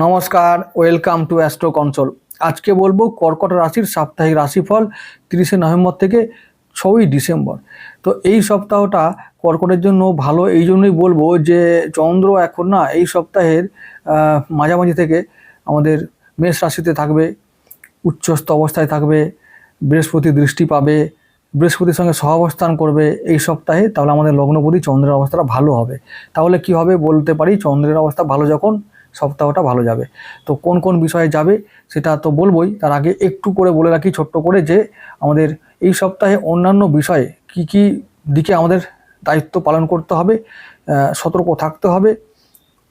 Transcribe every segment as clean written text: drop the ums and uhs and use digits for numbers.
নমস্কার, welcome to astro console. আজকে বলবো কর্কট রাশির সাপ্তাহিক রাশিফল 30শে নভেম্বর থেকে 6ই ডিসেম্বর। তো এই সপ্তাহটা কর্কটের জন্য ভালো, এই জন্যই বলবো যে চন্দ্র এখন না এই সপ্তাহের মাঝামাঝি থেকে আমাদের মেষ রাশিতে থাকবে, উচ্চস্থ অবস্থায় থাকবে, বৃহস্পতি দৃষ্টি পাবে, বৃহস্পতির সঙ্গে সহাবস্থান করবে এই সপ্তাহে। তাহলে আমাদের লগ্নপতি চন্দ্রের অবস্থাটা ভালো হবে। তাহলে কি হবে বলতে পারি, চন্দ্রের অবস্থা ভালো যখন সপ্তাহটা ভালো যাবে। তো কোন কোন বিষয়ে যাবে সেটা তো বলবোই, তার আগে একটু করে বলে রাখি ছোট্ট করে যে আমাদের এই সপ্তাহে অন্যান্য বিষয়ে কি কি দিকে আমাদের দায়িত্ব পালন করতে হবে, সতর্ক থাকতে হবে,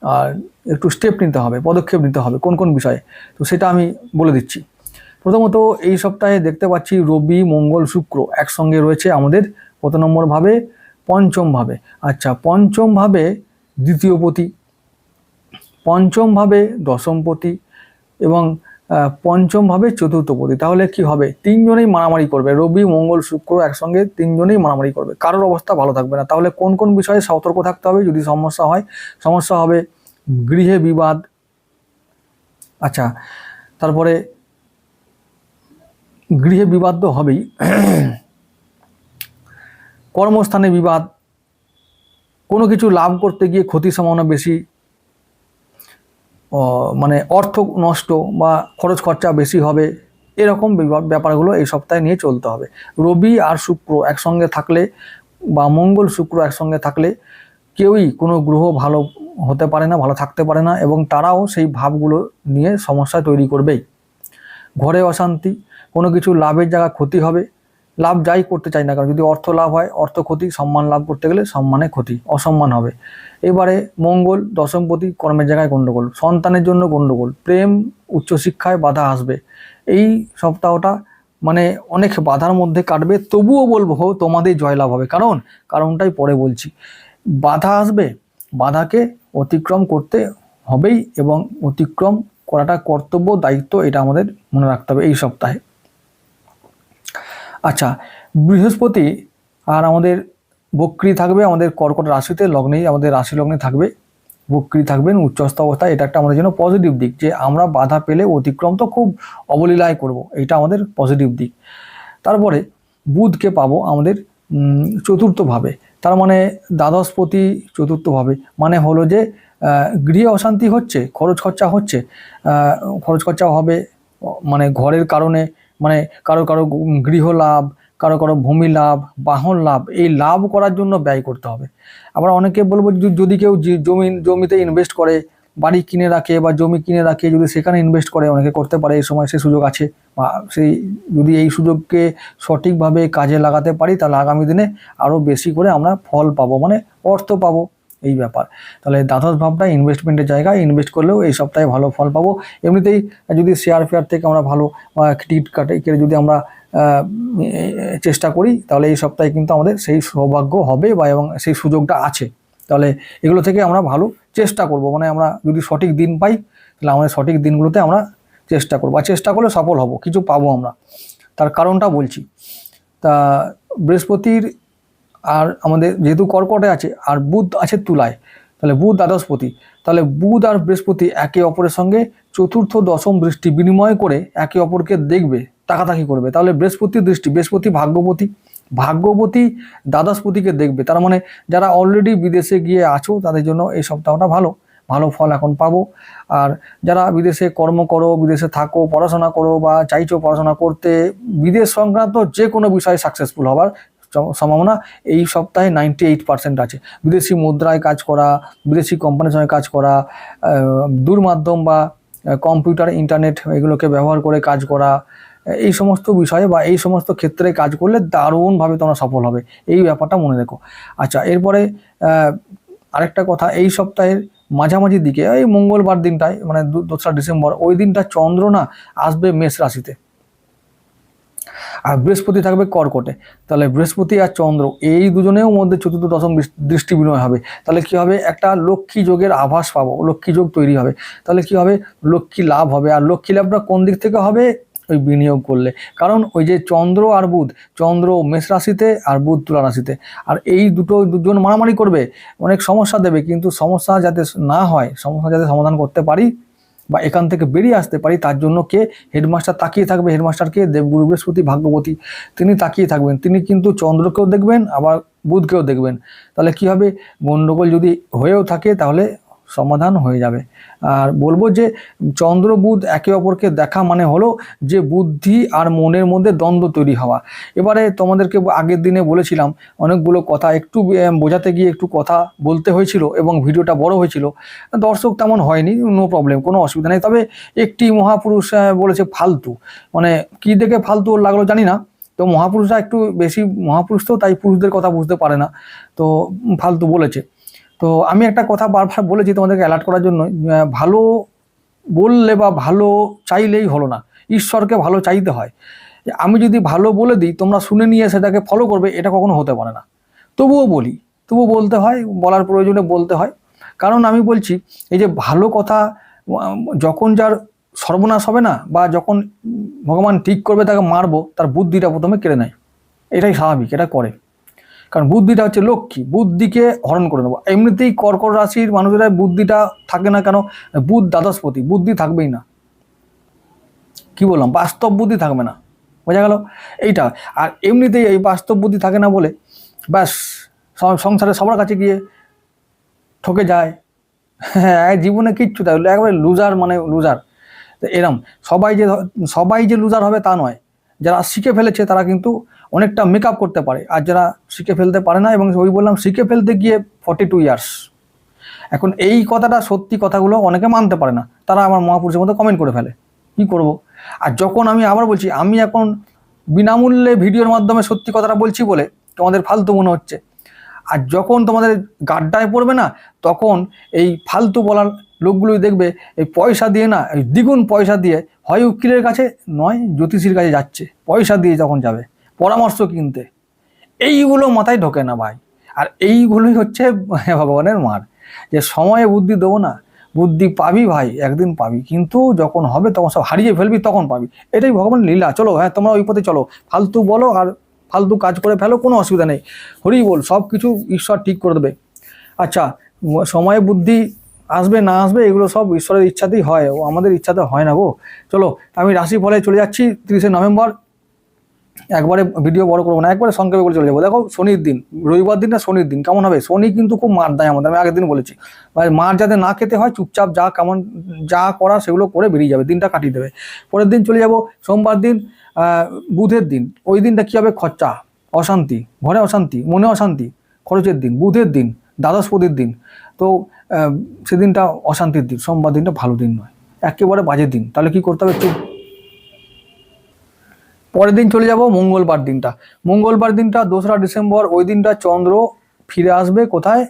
আর একটু স্টেপ নিতে হবে, পদক্ষেপ নিতে হবে কোন কোন বিষয়ে, তো সেটা আমি বলে দিচ্ছি। প্রথমত এই সপ্তাহে দেখতে পাচ্ছি রবি, মঙ্গল, শুক্র একসঙ্গে রয়েছে আমাদের কত নম্বর ভাবে? পঞ্চম ভাবে। আচ্ছা, পঞ্চম ভাবে দ্বিতীয়পতি, পঞ্চম ভাবে দশমপতি এবং পঞ্চম ভাবে চতুর্থপতি। তাহলে কি হবে? তিনজনেই মারামারি করবে, রবি, মঙ্গল, শুক্র একসঙ্গে তিনজনেই মারামারি করবে, কারোর অবস্থা ভালো থাকবে না। তাহলে কোন কোন বিষয়ে সতর্ক থাকতে হবে যদি সমস্যা হয়? সমস্যা হবে গৃহে বিবাদ, আচ্ছা তারপরে গৃহে বিবাদ তো হবেই, কর্মস্থানে বিবাদ, কোনো কিছু লাভ করতে গিয়ে ক্ষতির সম্ভাবনা বেশি, মানে অর্থ নষ্ট বা খরচ খরচা বেশি হবে, এরকম ব্যাপারগুলো এই সপ্তাহে নিয়ে চলতে হবে। রবি আর শুক্র একসঙ্গে থাকলে বা মঙ্গল শুক্র একসঙ্গে থাকলে কেউই কোনো গ্রহ ভালো হতে পারে না, ভালো থাকতে পারে না, এবং তারাও সেই ভাবগুলো নিয়ে সমস্যা তৈরি করবেই। ঘরে অশান্তি, কোনো কিছু লাভের জায়গা ক্ষতি হবে, লাভ যাই করতে চাই না কারণ যদি অর্থ লাভ হয় অর্থ ক্ষতি, সম্মান লাভ করতে গেলে সম্মানে ক্ষতি, অসম্মান হবে। এবারে মঙ্গল দশমপতি, কর্মের জায়গায় গণ্ডগোল, সন্তানের জন্য গণ্ডগোল, প্রেম উচ্চশিক্ষায় বাধা আসবে। এই সপ্তাহটা মানে অনেক বাধার মধ্যে কাটবে, তবুও বলবো তোমাদের জয়লাভ হবে। কারণটাই পরে বলছি। বাধা আসবে, বাধাকে অতিক্রম করতে হবেই এবং অতিক্রম করাটা কর্তব্য, দায়িত্ব, এটা আমাদের মনে রাখতে হবে এই সপ্তাহে। আচ্ছা, বৃহস্পতি আর আমাদের বক্রী থাকবে আমাদের কর্কট রাশিতে, লগ্নেই আমাদের রাশি লগ্নে থাকবে, বক্রী থাকবেন উচ্চস্থ অবস্থায়। এটা একটা আমাদের জন্য পজিটিভ দিক যে আমরা বাধা পেলে অতিক্রম তো খুব অবলীলায় করব, এটা আমাদের পজিটিভ দিক। তারপরে বুধকে পাবো আমাদের চতুর্থভাবে, তার মানে দ্বাদশপতি চতুর্থভাবে, মানে হলো যে গৃহে অশান্তি হচ্ছে, খরচ খরচা হবে, মানে ঘরের কারণে, মানে কারো কারো গৃহ লাভ, কারো কারো ভূমি লাভ, বাহন লাভ, এই লাভ করার জন্য ব্যয় করতে হবে। আবার অনেকে বলবো যদি কেউ জমিতে ইনভেস্ট করে, বাড়ি কিনে রাখে বা জমি কিনে রাখে, যদি সেখানে ইনভেস্ট করে, অনেকে করতে পারে, এই সময় সে সুযোগ আছে, বা সেই যদি এই সুযোগকে সঠিকভাবে কাজে লাগাতে পারি তাহলে আগামী দিনে আরও বেশি করে আমরা ফল পাবো, মানে অর্থ পাবো, এই ব্যাপার। তাহলে দ্বাদশ ভাবটা ইনভেস্টমেন্টের জায়গায়, ইনভেস্ট করলেও এই সপ্তাহে ভালো ফল পাবো। এমনিতেই যদি শেয়ার ফেয়ার থেকে আমরা ভালো টিকিট কেটে যদি আমরা চেষ্টা করি তাহলে এই সপ্তাহে কিন্তু আমাদের সেই সৌভাগ্য হবে বা এবং সেই সুযোগটা আছে। তাহলে এগুলো থেকে আমরা ভালো চেষ্টা করব, মানে আমরা যদি সঠিক দিন পাই তাহলে আমাদের সঠিক দিনগুলোতে আমরা চেষ্টা করবো, আর চেষ্টা করলে সফল হব, কিছু পাবো আমরা। তার কারণটা বলছি। তা বৃহস্পতির আর আমাদের যেহেতু কর্কটে আছে আর বুধ আছে তুলায়, তাহলে বুধ দ্বাদশপতি, তাহলে বুধ আর বৃহস্পতি একে অপরের সঙ্গে চতুর্থ দশম দৃষ্টি বিনিময় করে একে অপরকে দেখবে, তাকাতাকি করবে। তাহলে বৃহস্পতির দৃষ্টি, বৃহস্পতি ভাগ্যবতী দ্বাদশপতিকে দেখবে, তার মানে যারা অলরেডি বিদেশে গিয়ে আছো তাদের জন্য এই সপ্তাহটা ভালো ফল এখন পাবো। আর যারা বিদেশে কর্ম করো, বিদেশে থাকো, পড়াশোনা করো বা চাইছো পড়াশোনা করতে, বিদেশ সংক্রান্ত যে কোনো বিষয়ে সাকসেসফুল হবার সম্ভাবনা এই সপ্তাহে 98% আছে। বিদেশি মুদ্রায় কাজ করা, বিদেশি কোম্পানির সঙ্গে কাজ করা, দূরমাধ্যম বা কম্পিউটার, ইন্টারনেট এগুলোকে ব্যবহার করে কাজ করা, এই সমস্ত বিষয়ে বা এই সমস্ত ক্ষেত্রে কাজ করলে দারুণভাবে তোমরা সফল হবে, এই ব্যাপারটা মনে রেখো। আচ্ছা, এরপরে আরেকটা কথা, এই সপ্তাহের মাঝামাঝি দিকে এই মঙ্গলবার দিনটায়, মানে 2রা ডিসেম্বর, ওই দিনটা চন্দ্র না আসবে মেষ রাশিতে আর বৃহস্পতি থাকবে কর্কটে। তাহলে বৃহস্পতি আর চন্দ্র এই দুজনেও মধ্যে চতুর্থ দশম দৃষ্টি বিনিময় হবে। তাহলে কি হবে? একটা লক্ষ্মী যোগের আভাস পাবো, লক্ষ্মী যোগ তৈরি হবে। তাহলে কি হবে? লক্ষ্মী লাভ হবে। আর লক্ষ্মী লাভটা কোন দিক থেকে হবে? ওই বিনিয়োগ করলে। কারণ ওই যে চন্দ্র আর বুধ, চন্দ্র মেষ রাশিতে আর বুধ তুলা রাশিতে, আর এই দুজন মারামারি করবে, অনেক সমস্যা দেবে, কিন্তু সমস্যা যাতে না হয়, সমস্যা যাতে সমাধান করতে পারি বা এখান থেকে বেরিয়ে আসতে পারি, তার জন্য কে হেডমাস্টার তাকিয়ে থাকবে। হেডমাস্টারকে দেবগুরু বৃহস্পতি ভাগ্যবতী, তিনি তাকিয়ে থাকবেন। তিনি কিন্তু চন্দ্রকেও দেখবেন আবার বুধকেও দেখবেন। তাহলে কি হবে, গণ্ডগোল যদি হয়েও থাকে তাহলে সমাধান হয়ে যাবে। আর বলবো যে চন্দ্র বুধ একে অপরকে দেখা মানে হলো যে বুদ্ধি আর মনের মধ্যে দ্বন্দ্ব তৈরি হওয়া। এবারে তোমাদেরকে আগের দিনে বলেছিলাম অনেকগুলো কথা, একটু বোঝাতে গিয়ে একটু কথা বলতে হয়েছিল এবং ভিডিওটা বড় হয়েছিল, দর্শক তেমন হয়নি, নো প্রবলেম, কোনো অসুবিধা নেই। তবে একটি মহাপুরুষ বলেছে ফালতু, মানে কি দেখে ফালতু লাগলো জানি না। তো মহাপুরুষরা একটু বেশি মহাপুরুষ, তো তাই পুরুষদের কথা বুঝতে পারে না, তো ফালতু বলেছে। তো আমি একটা কথা বারবার বলেছি তোমাদেরকে অ্যালার্ট করার জন্য, ভালো বললে বা ভালো চাইলেই হলো না, ঈশ্বরকে ভালো চাইতে হয়। আমি যদি ভালো বলে দিই তোমরা শুনে নিয়ে সেটাকে ফলো করবে, এটা কখনো হতে পারে না। তবুও বলি, তবুও বলতে হয়, বলার প্রয়োজনে বলতে হয়। কারণ আমি বলছি এই যে ভালো কথা যখন যার সর্বনাশ হবে না, বা যখন ভগবান ঠিক করবে তাকে মারবো, তার বুদ্ধিটা প্রথমে কেড়ে নেয়। এটাই স্বাভাবিক, এটা করে। কারণ বুদ্ধিটা হচ্ছে লক্ষ্মী, বুদ্ধিকে হরণ করে নেবো। এমনিতেই কর্কট রাশির মানুষেরা বুদ্ধিটা থাকে না কেন, বুধ দ্বাদশপতি, বুদ্ধি থাকবেই না। কি বললাম, বাস্তব বুদ্ধি থাকবে না, বোঝা গেল এইটা। আর এমনিতেই এই বাস্তব বুদ্ধি থাকে না বলে ব্যাস সংসারে সবার কাছে গিয়ে ঠকে যায়। হ্যাঁ, জীবনে কিচ্ছু তাই একবারে লুজার, মানে লুজার। এরম সবাই যে লুজার হবে তা নয়। যারা শিখে ফেলেছে তারা কিন্তু অনেকটা মেকআপ করতে পারে, আর যারা শিখে ফেলতে পারে না, এবং ওই বললাম শিখে ফেলতে গিয়ে 42 ইয়ার্স। এখন এই কথাটা সত্যি, কথাগুলো অনেকে মানতে পারে না, তারা আমার মহাপুরুষের মধ্যে কমেন্ট করে ফেলে, কি করব। আর যখন আমি আবার বলছি, আমি এখন বিনামূল্যে ভিডিওর মাধ্যমে সত্যি কথাটা বলছি বলে তোমাদের ফালতু মনে হচ্ছে, আর যখন তোমাদের গাড্ডায় পড়বে না, তখন এই ফালতু বলার লোকগুলোই দেখবে এই পয়সা দিয়ে না, এই দ্বিগুণ পয়সা দিয়ে হয় উকিলের কাছে নয় জ্যোতিষীর কাছে যাচ্ছে, পয়সা দিয়ে যখন যাবে পরামর্শ কিনতে। এইগুলো মাথায় ঢোকে না ভাই। আর এইগুলোই হচ্ছে ভগবানের মার, যে সময়ে বুদ্ধি দেবো না, বুদ্ধি পাবি ভাই, একদিন পাবি, কিন্তু যখন হবে তখন সব হারিয়ে ফেলবি, তখন পাবি। এটাই ভগবানের লীলা। চলো হ্যাঁ, তোমরা ওই পথে চলো, ফালতু বলো আর ফালতু কাজ করে ফেলো, কোনো অসুবিধা নেই, হরি বল, সব কিছু ঈশ্বর ঠিক করে দেবে। আচ্ছা, সময়ে বুদ্ধি আসবে না আসবে এগুলো সব ঈশ্বরের ইচ্ছাতেই হয়, ও আমাদের ইচ্ছাতে হয় না গো। চলো আমি রাশি ফলে চলে যাচ্ছি 30শে নভেম্বর। একবারে ভিডিও বড় করবো না, একবারে সংক্ষেপে করে চলে যাবো। দেখো শনির দিন, রবিবার দিন না শনির দিন কেমন হবে? শনি কিন্তু খুব মার দেয় আমাদের, আমি আগের দিন বলেছি। মার যাতে না খেতে হয়, চুপচাপ যা করা সেগুলো করে বেরিয়ে যাবে, দিনটা কাটিয়ে দেবে। পরের দিন চলে যাব সোমবার দিন, বুধের দিন। ওই দিনটা কী হবে? খরচা, অশান্তি, ঘরে অশান্তি, মনে অশান্তি, খরচের দিন। বুধের দিন দ্বাদশপতির দিন, তো সেদিনটা অশান্তির দিন। সোমবার দিনটা ভালো দিন নয়, একেবারে বাজে দিন। তাহলে কি করতে হবে? চুপ। পরের দিন চলে যাব মঙ্গলবার দিনটা। মঙ্গলবার দিনটা 2রা ডিসেম্বর, ওই দিনটা চন্দ্র ফিরে আসবে কোথায়?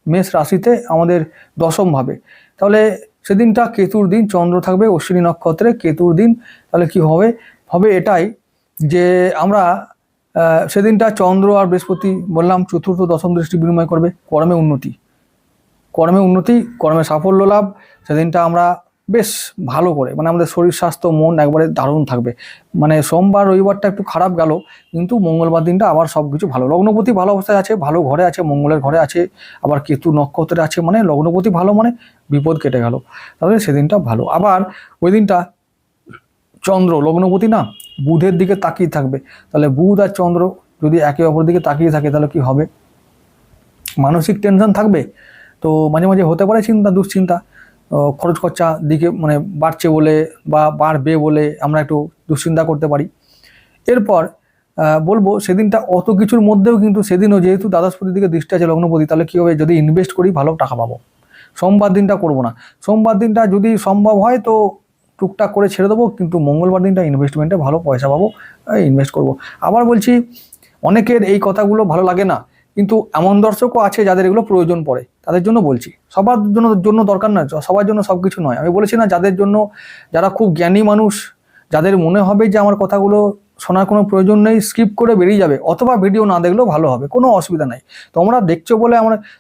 মেষ রাশিতে, আমাদের দশমভাবে। তাহলে সেদিনটা কেতুর দিন, চন্দ্র থাকবে অশ্বিনী নক্ষত্রে, কেতুর দিন। তাহলে কি হবে? হবে এটাই যে আমরা সেদিনটা চন্দ্র আর বৃহস্পতি বললাম চতুর্থ দশম দৃষ্টি বিনিময় করবে, কর্মে উন্নতি, কর্মে সাফল্য লাভ। সেদিনটা আমরা বেশ ভালো করে, মানে আমাদের শরীর স্বাস্থ্য মন একবারে দারুণ থাকবে। মানে সোমবার রবিবারটা একটু খারাপ গেল, কিন্তু মঙ্গলবার দিনটা আবার সব কিছু ভালো। লগ্নপতি ভালো অবস্থায় আছে, ভালো ঘরে আছে, মঙ্গলের ঘরে আছে, আবার কেতু নক্ষত্রে আছে, মানে লগ্নপতি ভালো, মানে বিপদ কেটে গেল। তাহলে সেদিনটা ভালো। আবার ওই দিনটা চন্দ্র লগ্নপতি না, বুধের দিকে তাকিয়ে থাকবে। তাহলে বুধ আর চন্দ্র যদি একে অপর দিকে তাকিয়ে থাকে তাহলে কি হবে? মানসিক টেনশন থাকবে, তো মাঝে মাঝে হতে পারে চিন্তা, দুশ্চিন্তা, খরচ খরচা দিকে মানে বাড়ছে বলে বা বাড়বে বলে আমরা একটু দুশ্চিন্তা করতে পারি। এরপর বলবো সেদিনটা অত কিছুর মধ্যেও কিন্তু সেদিনও যেহেতু দ্বাদশপতির দিকে দৃষ্টি আছে লগ্নপতি, তাহলে কী হবে? যদি ইনভেস্ট করি ভালো টাকা পাবো। সোমবার দিনটা করবো না, সোমবার দিনটা যদি সম্ভব হয় তো টুকটাক করে ছেড়ে দেবো, কিন্তু মঙ্গলবার দিনটা ইনভেস্টমেন্টে ভালো পয়সা পাবো, ইনভেস্ট করব। আবার বলছি, অনেকের এই কথাগুলো ভালো লাগে না, কিন্তু এমন দর্শকও আছে যাদের এগুলো প্রয়োজন পড়ে, তাদের জন্য বলছি। সবার জন্য দরকার নয়, সবার জন্য সব কিছু নয়। আমি বলেছি না, যাদের জন্য, যারা খুব জ্ঞানী মানুষ, যাদের মনে হবে যে আমার কথাগুলো শোনার কোনো প্রয়োজন নেই, স্কিপ করে বেরিয়ে যাবে, অথবা ভিডিও না দেখলেও ভালো হবে, কোনো অসুবিধা নাই। তোমরা দেখছো বলে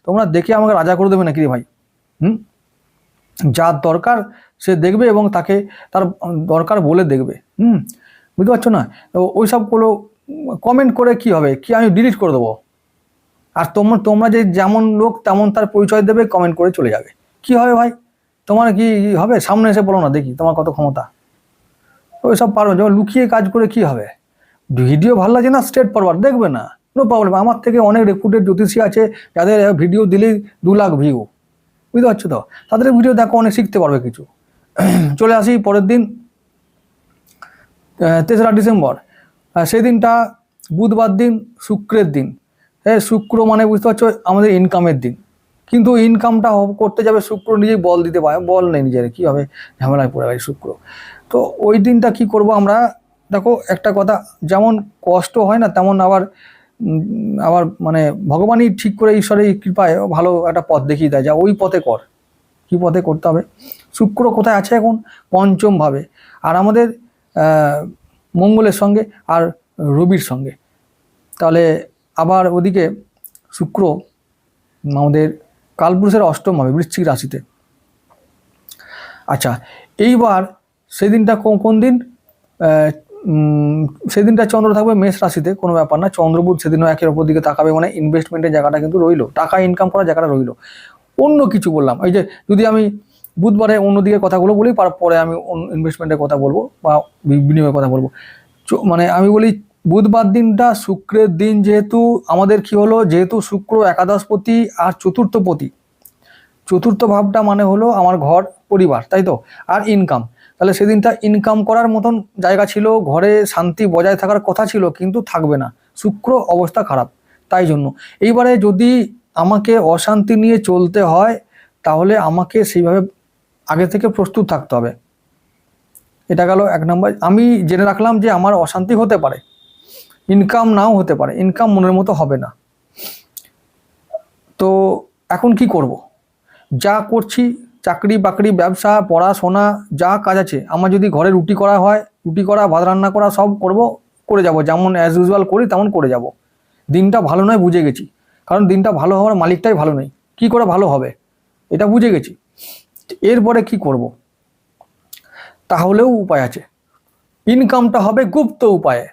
তোমরা দেখে আমাকে রাজা করে দেবে নাকি রে ভাই? যার দরকার সে দেখবে এবং তাকে তার দরকার বলে দেখবে। বুঝতে পারছো না? তো ওই সবগুলো কমেন্ট করে কি হবে? কি আমি ডিলিট করে দেবো? আর তোমরা যে যেমন লোক তেমন তার পরিচয় দেবে, কমেন্ট করে চলে যাবে, কি হবে ভাই? তোমার কি হবে? সামনে এসে বলো না দেখি তোমার কত ক্ষমতা। ওইসব পারো, যখন লুকিয়ে কাজ করে কি হবে? ভিডিও ভালো লাগে না, স্ট্রেট ফরওয়ার্ড দেখবে না, নো প্রবলেম। আমার থেকে অনেক রেপুটেড জ্যোতিষী আছে যাদের ভিডিও দিলেই 2 লাখ ভিউ, বুঝতে পারছো তো? তাদের ভিডিও দেখো, অনেক শিখতে পারবে কিছু। চলে আসি পরের দিন, 3রা ডিসেম্বর। সেই দিনটা বুধবার দিন, শুক্রের দিন। শুক্র মানে বুঝতে পারছো আমাদের ইনকামের দিন, কিন্তু ইনকামটা করতে যাবে শুক্র নিজেই বল দিতে পারে, বল নেই নিজের, কী হবে, ঝামেলায় পড়ে গেছে শুক্র। তো ওই দিনটা কি করব আমরা? দেখো একটা কথা, যেমন কষ্ট হয় না তেমন আবার মানে ভগবানই ঠিক করে, ঈশ্বরের কৃপায় ভালো একটা পথ দেখিয়ে দেয়, যা ওই পথে কর। কি পথে করতে হবে? শুক্র কোথায় আছে এখন? পঞ্চম ভাবে, আর আমাদের মঙ্গলের সঙ্গে আর রবির সঙ্গে। তাহলে আবার ওদিকে শুক্র আমাদের কালপুরুষের অষ্টম ভাবে, বৃশ্চিক রাশিতে। আচ্ছা, এইবার সেদিনটা কোন দিন? সেদিনটা চন্দ্র থাকবে মেষ রাশিতে, কোনো ব্যাপার না। চন্দ্রবুধ সেদিনও একের অপর দিকে তাকাবে, মানে ইনভেস্টমেন্টের জায়গাটা কিন্তু রইলো, টাকা ইনকাম করার জায়গাটা রইলো। অন্য কিছু বললাম, এই যে যদি আমি বুধবারে অন্যদিকে কথাগুলো বলি, তারপরে আমি ইনভেস্টমেন্টের কথা বলবো বা বিনিয়োগের কথা বলবো। মানে আমি বলি বুধবার দিনটা শুক্রের দিন, যেহেতু আমাদের কি হলো, যেহেতু শুক্র একাদশপতি আর চতুর্থপতি। চতুর্থ ভাবটা মানে হলো আমার ঘর পরিবার, তাই তো, আর ইনকাম। তাহলে সেদিনটা ইনকাম করার মতন জায়গা ছিল, ঘরে শান্তি বজায় থাকার কথা ছিল, কিন্তু থাকবে না, শুক্র অবস্থা খারাপ। তাই জন্য এইবারে যদি আমাকে অশান্তি নিয়ে চলতে হয়, তাহলে আমাকে সেইভাবে আগে থেকে প্রস্তুত থাকতে হবে। এটা গেল 1 নম্বর। আমি জেনে রাখলাম যে আমার অশান্তি হতে পারে, ইনকাম নাও হতে পারে, ইনকাম মনের মতো হবে না। তো এখন কি করব? যা করছি, চাকরি বাকরি, ব্যবসা, পড়াশোনা, যা কাজ আছে, আমার যদি ঘরে রুটি করা হয়, রুটি করা, ভাত রান্না করা, সব করে যাব, যেমন অ্যাজ ইউজুয়াল করি তেমন করে যাব। দিনটা ভালো নয় বুঝে গেছি, কারণ দিনটা ভালো হওয়ার মালিকটাই ভালো নেই, কি করে ভালো হবে এটা বুঝে গেছি। এরপরে কি করব? তাহলেও উপায় আছে, ইনকামটা হবে গুপ্ত উপায়ে,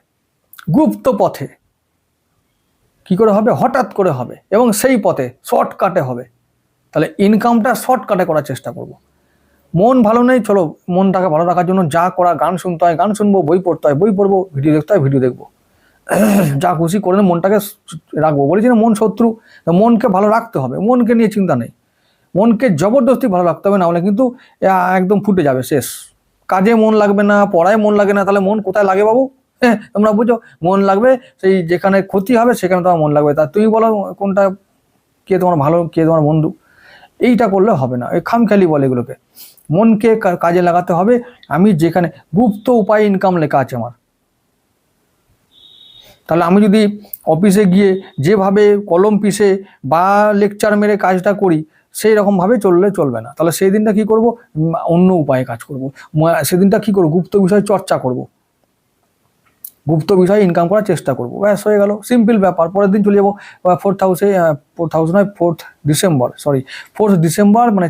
গুপ্ত পথে। কি করে হবে? হঠাৎ করে হবে, এবং সেই পথে শর্টকাটে হবে। তাহলে ইনকামটা শর্টকাটে করার চেষ্টা করব। মন ভালো নেই, চলো মনটাকে ভালো রাখার জন্য যা করা, গান শুনতে হয় গান শুনবো, বই পড়তে হয় বই পড়বো, ভিডিও দেখতে হয় ভিডিও দেখবো, যা খুশি করে মনটাকে রাখবো। বলেছি না মন শত্রু, মনকে ভালো রাখতে হবে, মনকে নিয়ে চিন্তা নেই। মনকে জবরদস্তি ভালো রাখতে হবে, না হলে কিন্তু একদম ফুটে যাবে, শেষ। কাজে মন লাগবে না, পড়ায় মন লাগে না, তাহলে মন কোথায় লাগে বাবু? তোমরা বুঝো, মন লাগবে সেই যেখানে ক্ষতি হবে সেখানে তোমার মন লাগবে। তা তুমি বলো কোনটা, কে তোমার ভালো, কে তোমার বন্ধু? এইটা করলে হবে না, এই খামখেয়ালি বলে এগুলোকে। মনকে কাজে লাগাতে হবে। আমি যেখানে গুপ্ত উপায় ইনকাম লেখা আছে আমার, তাহলে আমি যদি অফিসে গিয়ে যেভাবে কলম পিষে বা লেকচার মেরে কাজটা করি, সেই রকমভাবে চললে চলবে না। তাহলে সেই দিনটা কী করব? অন্য উপায়ে কাজ করব। সেদিনটা কী করব? গুপ্ত বিষয় চর্চা করব, গুপ্ত বিষয়ে ইনকাম করার চেষ্টা করব, ব্যাস হয়ে গেল, সিম্পল ব্যাপার। পরের দিন চলে যাবো 4th December, sorry 4th December, মানে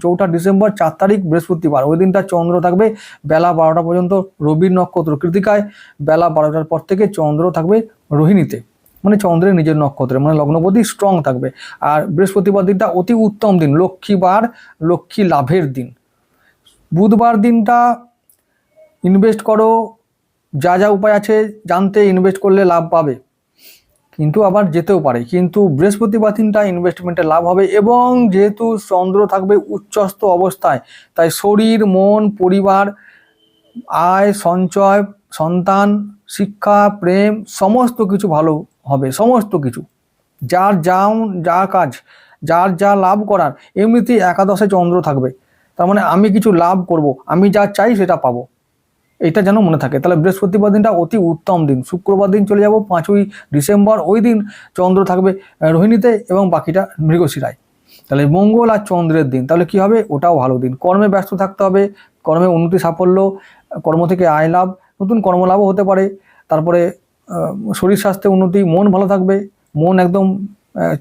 4টা ডিসেম্বর 4 তারিখ বৃহস্পতিবার। ওই দিনটা চন্দ্র থাকবে বেলা 12টা পর্যন্ত রবির নক্ষত্র কৃতিকায়, বেলা 12টার পর থেকে চন্দ্র থাকবে রোহিণীতে, মানে চন্দ্রের নিজের নক্ষত্রে, মানে লগ্নপতি স্ট্রং থাকবে। আর বৃহস্পতিবার দিনটা অতি উত্তম দিন, লক্ষ্মীবার, লক্ষ্মী লাভের দিন। বুধবার দিনটা ইনভেস্ট করো, যা যা উপায় আছে জানতে, ইনভেস্ট করলে লাভ পাবে, কিন্তু আবার যেতেও পারে। কিন্তু বৃহস্পতিবার দিনটা ইনভেস্টমেন্টে লাভ হবে, এবং যেহেতু চন্দ্র থাকবে উচ্চস্থ অবস্থায়, তাই শরীর, মন, পরিবার, আয়, সঞ্চয়, সন্তান, শিক্ষা, প্রেম, সমস্ত কিছু ভালো হবে। সমস্ত কিছু, যা কাজ, যার যা লাভ করার, এমনিতেই একাদশে চন্দ্র থাকবে, তার মানে আমি কিছু লাভ করব, আমি যা চাই সেটা পাবো, এটা যেন মনে থাকে। তাহলে বৃহস্পতিবার দিনটা অতি উত্তম দিন। শুক্রবার দিন চলে যাব 5ই ডিসেম্বর, ওই দিন চন্দ্র থাকবে রোহিণীতে এবং বাকিটা মৃগশিরায়। তাহলে মঙ্গল আর চন্দ্রের দিন, তাহলে কি হবে? ওটাও ভালো দিন। কর্মে ব্যস্ত থাকতে হবে, কর্মে উন্নতি, সাফল্য, কর্ম থেকে আয় লাভ, নতুন কর্মলাভও হতে পারে। তারপরে শরীর স্বাস্থ্যে উন্নতি, মন ভালো থাকবে, মন একদম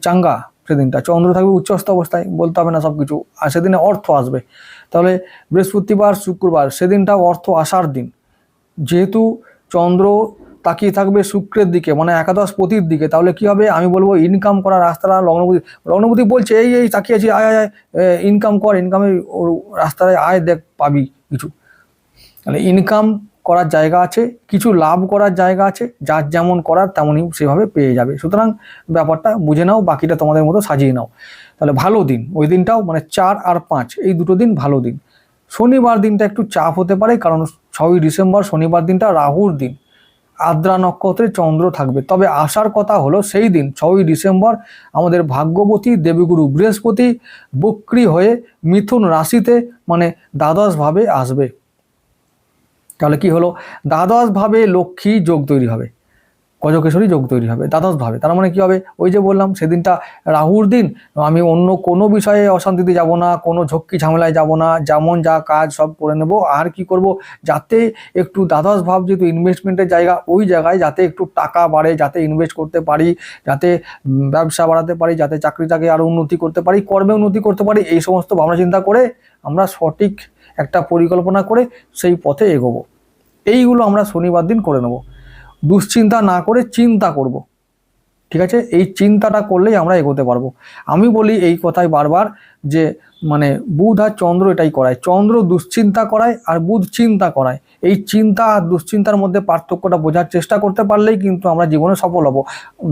চাঙ্গা। সেদিনটা চন্দ্র থাকবে উচ্চস্থ অবস্থায়, বলতে হবে না সব কিছু। আর সেদিনে অর্থ আসবে। তাহলে বৃহস্পতিবার, শুক্রবার সেদিনটাও অর্থ আসার দিন, যেহেতু চন্দ্র তাকিয়ে থাকবে শুক্রের দিকে, মানে একাদশপতির দিকে, তাহলে কি হবে? আমি বলবো ইনকাম করার রাস্তাটা লগ্নপতি বলছে এই তাকিয়েছি, আয় আয় ইনকাম কর, ইনকামের রাস্তায় আয়, দেখ পাবি কিছু। তাহলে ইনকাম করার জায়গা আছে, কিছু লাভ করার জায়গা আছে, যার যেমন করার তেমনই সেভাবে পেয়ে যাবে। সুতরাং ব্যাপারটা বুঝে নাও, বাকিটা তোমাদের মতো সাজিয়ে নাও। তাহলে ভালো দিন ওই দিনটাও, মানে 4 আর 5 এই দুটো দিন ভালো দিন। শনিবার দিনটা একটু চাপ হতে পারে, কারণ 6ই ডিসেম্বর শনিবার দিনটা রাহুর দিন, আদ্রা নক্ষত্রে চন্দ্র থাকবে। তবে আসার কথা হলো সেই দিন 6ই ডিসেম্বর আমাদের ভাগ্যবতী দেবীগুরু বৃহস্পতি বক্রী হয়ে মিথুন রাশিতে, মানে দ্বাদশভাবে আসবে। তাহলে কি হলো? দ্বাদশভাবে লক্ষ্মী যোগ তৈরি হবে, গজকেশরী যোগ তৈরি হবে দ্বাদশভাবে। তার মানে কি হবে? ওই যে বললাম সেদিনটা রাহুর দিন, আমি অন্য কোনো বিষয়ে অশান্তিতে যাব না, কোনো ঝক্কি ঝামেলায় যাব না, যেমন যা কাজ সব করে নেব। আর কি করব, যাতে একটু দ্বাদশ ভাব যেহেতু ইনভেস্টমেন্টের জায়গা, ওই জায়গায় যাতে একটু টাকা বাড়ে, যাতে ইনভেস্ট করতে পারি, যাতে ব্যবসা বাড়াতে পারি, যাতে চাকরিটাকে আরও উন্নতি করতে পারি, কর্মে উন্নতি করতে পারি, এই সমস্ত ভাবনা চিন্তা করে আমরা সঠিক একটা পরিকল্পনা করে সেই পথে এগোবো। এইগুলো আমরা শনিবার দিন করে নেব। দুশ্চিন্তা না করে চিন্তা করব, ঠিক আছে? এই চিন্তাটা করলেই আমরা এগোতে পারবো। আমি বলি এই কথাই বারবার যে মানে বুধ আর চন্দ্র এটাই করায়, চন্দ্র দুশ্চিন্তা করায় আর বুধ চিন্তা করায়। এই চিন্তা আর দুশ্চিন্তার মধ্যে পার্থক্যটা বোঝার চেষ্টা করতে পারলেই কিন্তু আমরা জীবনে সফল হব,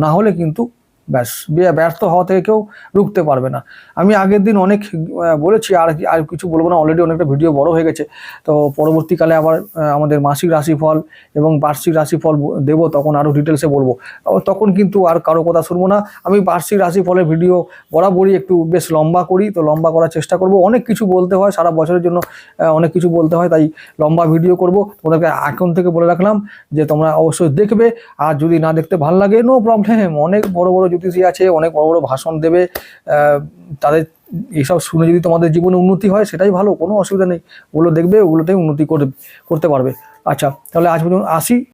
না হলে কিন্তু ব্যাস ব্যর্থ হওয়া থেকে কেউ রুখতে পারবে না। আমি আগের দিন অনেক বলেছি, আর কিছু বলবো না, অলরেডি অনেকটা ভিডিও বড় হয়ে গেছে। তো পরবর্তীকালে আবার আমাদের মাসিক রাশিফল এবং বার্ষিক রাশিফল দেবো, তখন আরও ডিটেলসে বলবো। তখন কিন্তু আর কারো কথা শুনবো না। আমি বার্ষিক রাশিফলের ভিডিও বরাবরই একটু বেশ লম্বা করি, তো লম্বা করার চেষ্টা করব। অনেক কিছু বলতে হয়, সারা বছরের জন্য অনেক কিছু বলতে হয়, তাই লম্বা ভিডিও করব। তোমাদেরকে এখন থেকে বলে রাখলাম যে তোমরা অবশ্যই দেখবে, আর যদি না দেখতে ভালো লাগে নো প্রবলেম, অনেক বড় বড় জ্যোতিষী আছে, অনেক বড় বড় ভাষণ দেবে, তাদের এইসব শুনে যদি তোমাদের জীবনে উন্নতি হয় সেটাই ভালো, কোনো অসুবিধা নেই। ওগুলো দেখবে, ওগুলোতেই উন্নতি করতে পারবে। আচ্ছা, তাহলে আজ পর্যন্ত আসি।